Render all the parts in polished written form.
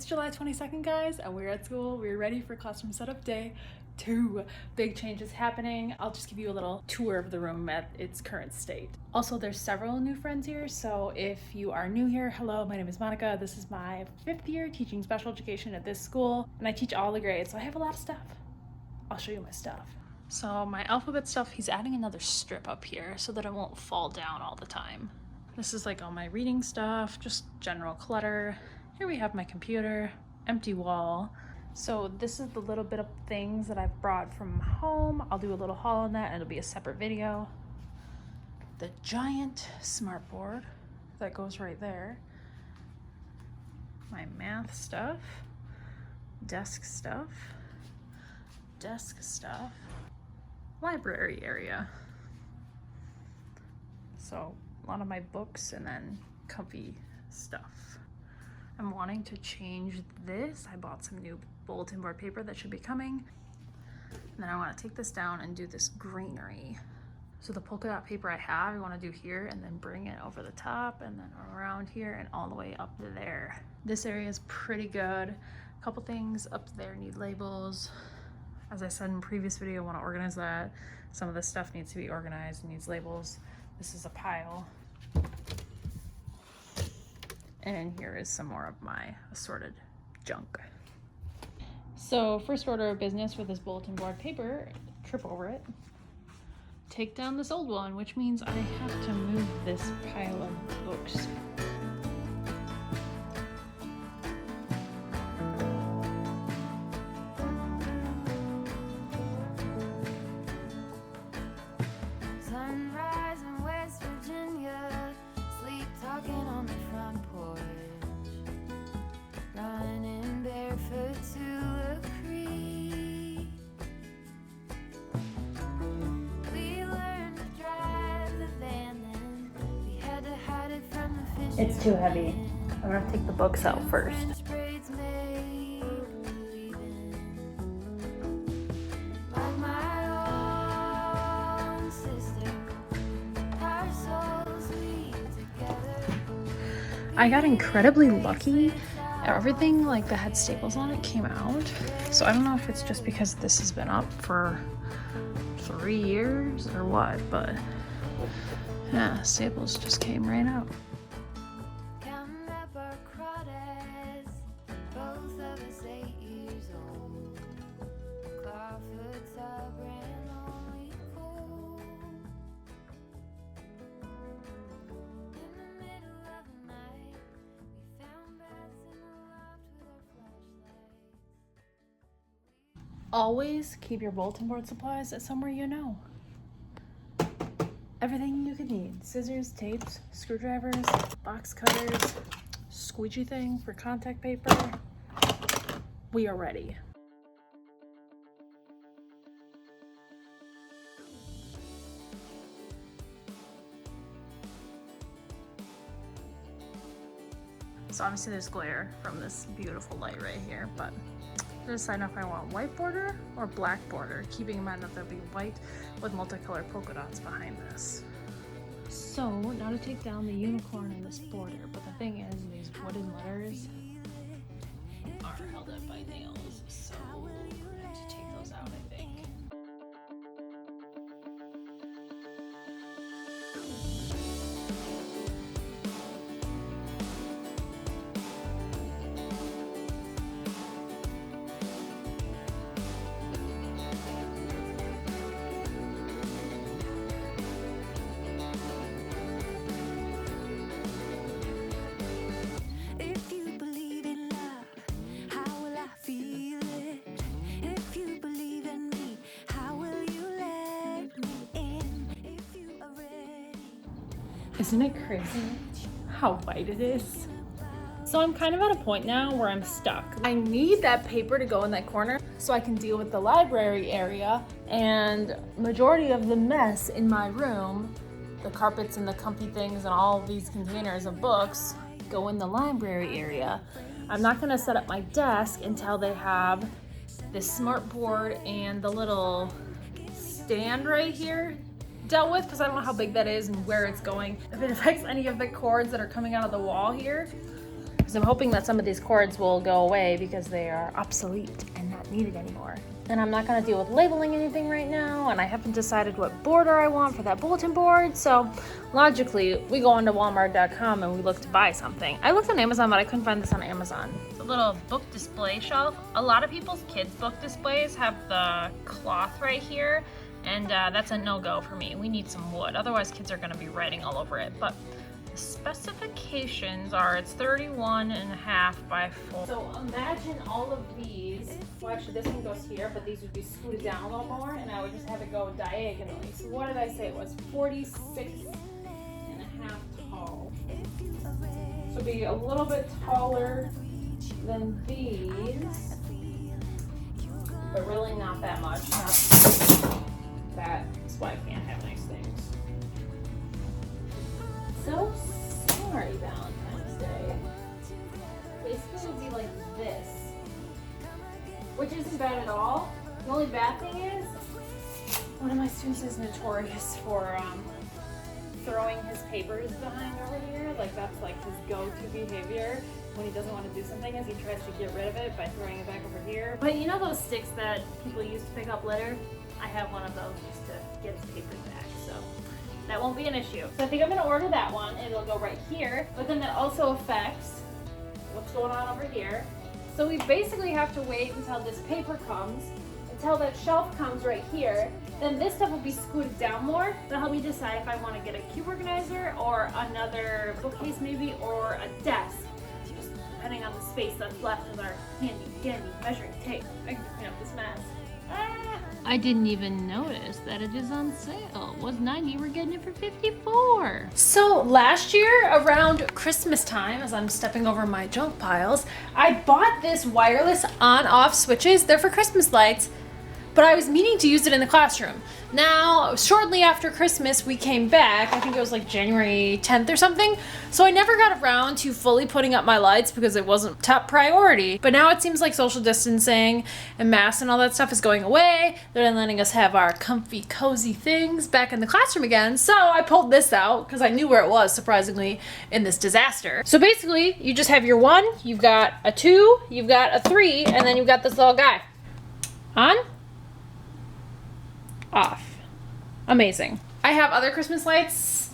It's July 22nd, guys, and we're at school. We're ready for classroom setup day 2. Big changes happening. I'll just give you a little tour of the room at its current state. Also, there's several new friends here, so if you are new here, hello, my name is Monica. This is my 5th year teaching special education at this school, and I teach all the grades, so I have a lot of stuff. I'll show you my stuff. So my alphabet stuff, he's adding another strip up here so that it won't fall down all the time. This is like all my reading stuff, just general clutter. Here we have my computer, empty wall. So this is the little bit of things that I've brought from home. I'll do a little haul on that and it'll be a separate video. The giant smart board that goes right there. My math stuff, desk stuff, library area. So a lot of my books and then comfy stuff. I'm wanting to change this. I bought some new bulletin board paper that should be coming. And then I want to take this down and do this greenery. So the polka dot paper I have, I want to do here and then bring it over the top and then around here and all the way up there. This area is pretty good. A couple things up there need labels. As I said in previous video, I want to organize that. Some of this stuff needs to be organized, needs labels. This is a pile. And here is some more of my assorted junk. So first order of business for this bulletin board paper, trip over it. Take down this old one, which means I have to move this pile of books. Sunrise in West Virginia, sleep talking on the front porch, running barefoot to a creek. We learned to drive the van, then we had to hide it from the fish. It's too heavy. I'm gonna take the books out first. I got incredibly lucky. Everything like that had staples on it came out. So I don't know if it's just because this has been up for 3 years or what, but yeah, staples just came right out. Always keep your bulletin board supplies at somewhere you know. Everything you could need. Scissors, tapes, screwdrivers, box cutters, squeegee thing for contact paper. We are ready. So obviously there's glare from this beautiful light right here, but I'm deciding if I want white border or black border, keeping in mind that there'll be white with multicolored polka dots behind this. So now to take down the unicorn in this border, but the thing is these wooden letters are held up by nails, so I have to take those out, I think. Isn't it crazy how white it is? So I'm kind of at a point now where I'm stuck. I need that paper to go in that corner so I can deal with the library area and majority of the mess in my room, the carpets and the comfy things and all these containers of books go in the library area. I'm not gonna set up my desk until they have this smart board and the little stand right here dealt with, because I don't know how big that is and where it's going. If it affects any of the cords that are coming out of the wall here, because I'm hoping that some of these cords will go away because they are obsolete and not needed anymore. And I'm not gonna deal with labeling anything right now, and I haven't decided what border I want for that bulletin board, so logically, we go onto walmart.com and we look to buy something. I looked on Amazon, but I couldn't find this on Amazon. It's a little book display shelf. A lot of people's kids' book displays have the cloth right here, and that's a no-go for me. We need some wood, otherwise kids are gonna be writing all over it. But the specifications are, it's 31.5 by 4. So imagine all of these. Well, actually this one goes here, but these would be scooted down a little more, and I would just have it go diagonally. So what did I say it was? 46.5 tall. So it'd be a little bit taller than these, but really not that much. That's why I can't have nice things. So sorry, Valentine's Day. Basically it would be like this, which isn't bad at all. The only bad thing is, one of my students is notorious for throwing his papers behind over here. Like that's like his go-to behavior when he doesn't want to do something, is he tries to get rid of it by throwing it back over here. But you know those sticks that people use to pick up litter? I have one of those just to get his papers back, so that won't be an issue. So I think I'm gonna order that one, and it'll go right here, but then that also affects what's going on over here. So we basically have to wait until this paper comes, until that shelf comes right here. Then this stuff will be scooted down more. That'll help me decide if I want to get a cube organizer or another bookcase maybe, or a desk, just depending on the space that's left with our handy dandy measuring tape. I can clean up this mess. I didn't even notice that it is on sale. It was 90, we're getting it for 54. So last year around Christmas time, as I'm stepping over my junk piles, I bought this wireless on-off switches. They're for Christmas lights, but I was meaning to use it in the classroom. Now, shortly after Christmas, we came back. I think it was like January 10th or something. So I never got around to fully putting up my lights because it wasn't top priority. But now it seems like social distancing and masks and all that stuff is going away. They're letting us have our comfy, cozy things back in the classroom again. So I pulled this out because I knew where it was, surprisingly, in this disaster. So basically, you just have your 1, you've got a 2, you've got a 3, and then you've got this little guy. On. Off. Amazing. I have other Christmas lights,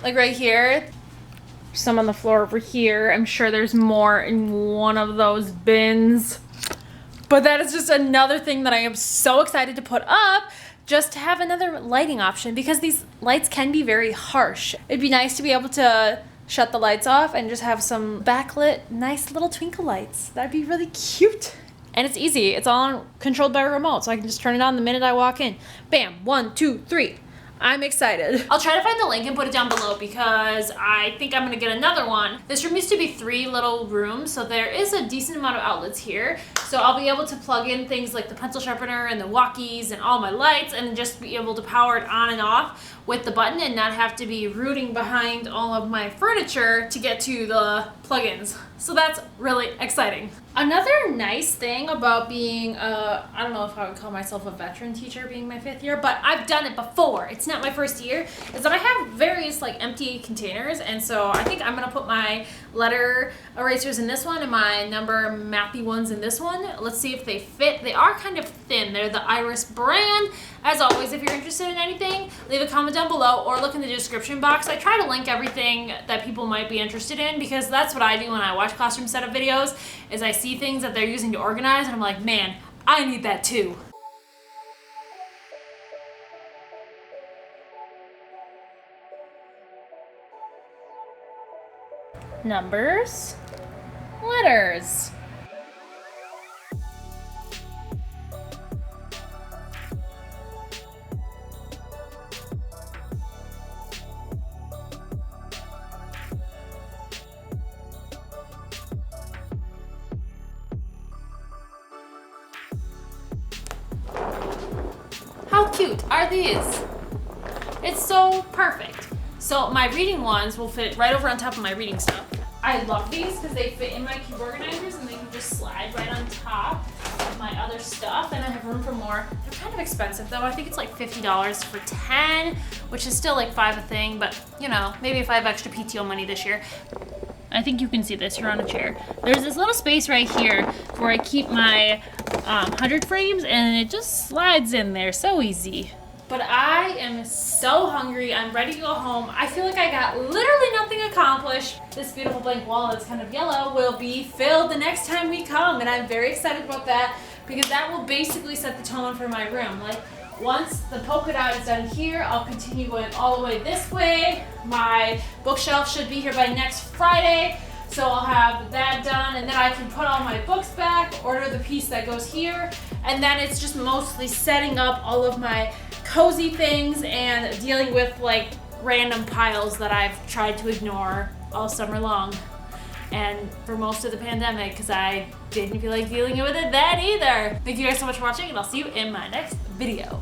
like right here. Some on the floor over here. I'm sure there's more in one of those bins. But that is just another thing that I am so excited to put up, just to have another lighting option, because these lights can be very harsh. It'd be nice to be able to shut the lights off and just have some backlit, nice little twinkle lights. That'd be really cute. And it's easy. It's all controlled by a remote, so I can just turn it on the minute I walk in. Bam, 1, 2, 3. I'm excited. I'll try to find the link and put it down below because I think I'm gonna get another one. This room used to be 3 little rooms, so there is a decent amount of outlets here. So I'll be able to plug in things like the pencil sharpener and the walkies and all my lights, and just be able to power it on and off with the button and not have to be rooting behind all of my furniture to get to the plugins. So that's really exciting. Another nice thing about being I don't know if I would call myself a veteran teacher being my 5th year, but I've done it before. It's not my first year, is that I have various like empty containers, and so I think I'm gonna put my letter erasers in this one and my number mappy ones in this one. Let's see if they fit. They are kind of thin. They're the Iris brand. As always, if you're interested in anything, leave a comment down below or look in the description box. I try to link everything that people might be interested in, because that's what I do when I watch classroom setup videos, is I see things that they're using to organize and I'm like, man, I need that too. Numbers, letters. How cute are these? It's so perfect. So my reading ones will fit right over on top of my reading stuff. I love these because they fit in my cube organizers and they can just slide right on top of my other stuff, and I have room for more. They're kind of expensive though. I think it's like $50 for 10, which is still like $5 a thing, but you know, maybe if I have extra PTO money this year. I think you can see this, you're on a chair. There's this little space right here where I keep my 100 frames, and it just slides in there so easy. But I am so hungry. I'm ready to go home. I feel like I got literally nothing accomplished. This beautiful blank wall that's kind of yellow will be filled the next time we come, and I'm very excited about that because that will basically set the tone for my room. Like, once the polka dot is done here, I'll continue going all the way this way. My bookshelf should be here by next Friday, so I'll have that done, and then I can put all my books back, order the piece that goes here, and then it's just mostly setting up all of my cozy things and dealing with like random piles that I've tried to ignore all summer long and for most of the pandemic because I didn't feel like dealing with it then either. Thank you guys so much for watching, and I'll see you in my next video.